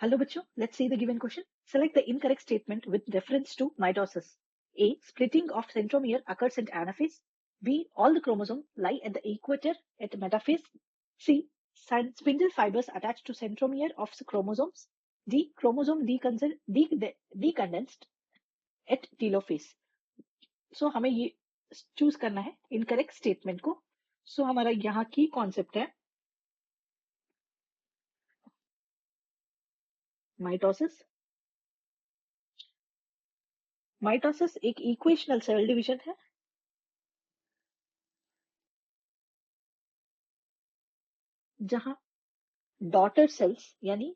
Hello bachcho, let's see the given question. Select the incorrect statement with reference to mitosis. A. Splitting of centromere occurs at anaphase. B. All the chromosomes lie at the equator at metaphase. C. Spindle fibers attached to centromere of the chromosomes. D. Chromosome decondensed at telophase. So हमें ये choose करना है incorrect statement को. सो हमारा यहाँ की concept है mitosis. Mitosis एक इक्वेशनल सेल डिवीजन है जहां डॉटर सेल्स यानी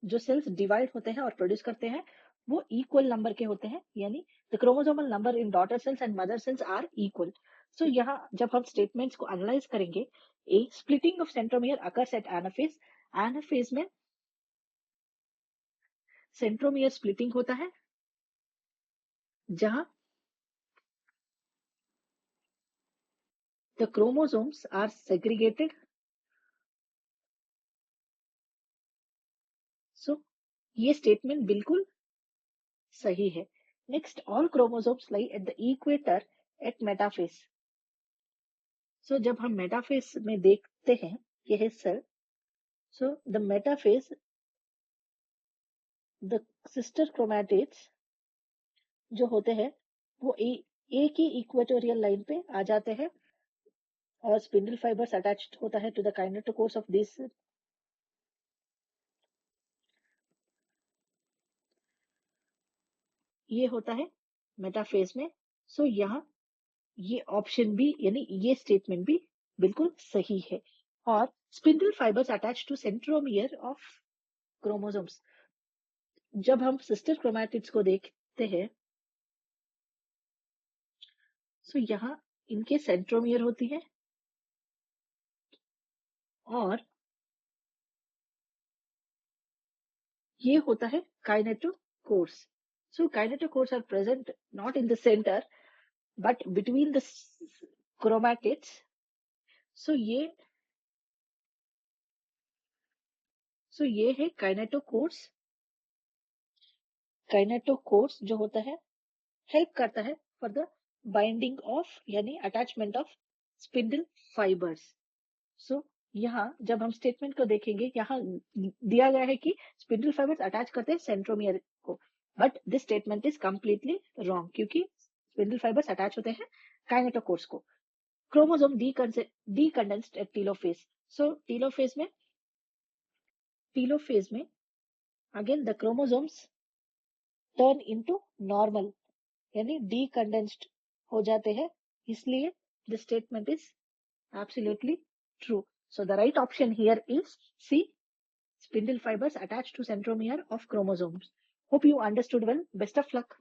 जो सेल्स डिवाइड होते हैं और प्रोड्यूस करते हैं वो इक्वल नंबर के होते हैं, यानी the chromosomal number in daughter cells and mother cells are equal. So यहाँ जब हम स्टेटमेंट्स को एनालाइज करेंगे, a splitting of centromere occurs at anaphase. Anaphase में सेंट्रोमियर स्प्लिटिंग होता है जहां the chromosomes are segregated. So ये स्टेटमेंट बिल्कुल सही है. Next, all chromosomes lie at the equator at metaphase. So जब हम मेटाफेज में देखते हैं ये है cell. So the metaphase, the sister chromatids जो होते हैं वो एक ही इक्वेटोरियल लाइन पे आ जाते हैं और स्पिंडल फाइबर्स अटैच्ड होता है to the kinetochores of this. ये होता है मेटाफेज में. सो यहाँ ये ऑप्शन भी यानी ये स्टेटमेंट भी बिल्कुल सही है. और spindle fibres attached to centromere of chromosomes, जब हम सिस्टर क्रोमैटिड्स को देखते हैं सो यहाँ इनके सेंट्रोमियर होती है और ये होता है kinetochores. So kinetochores are present not in the centre but between the chromatids. So ये है काइनेटोकोर्स. काइनेटोकोर्स जो होता है हेल्प करता है फॉर द बाइंडिंग ऑफ यानी अटैचमेंट ऑफ स्पिंडल फाइबर्स. सो यहाँ जब हम स्टेटमेंट को देखेंगे, यहाँ दिया गया है कि स्पिंडल फाइबर्स अटैच करते हैं सेंट्रोमियर को, but this statement is completely wrong क्योंकि स्पिंडल फाइबर्स अटैच होते हैं काइनेटोकोर्स को. Chromosome decondensed at telophase. So telophase में again the chromosomes turn into normal यानी डीकंडेंस्ड हो जाते हैं, इसलिए the statement is absolutely true. So the right option here is C. Spindle fibers attached to centromere of chromosomes. Hope you understood well. Best of luck.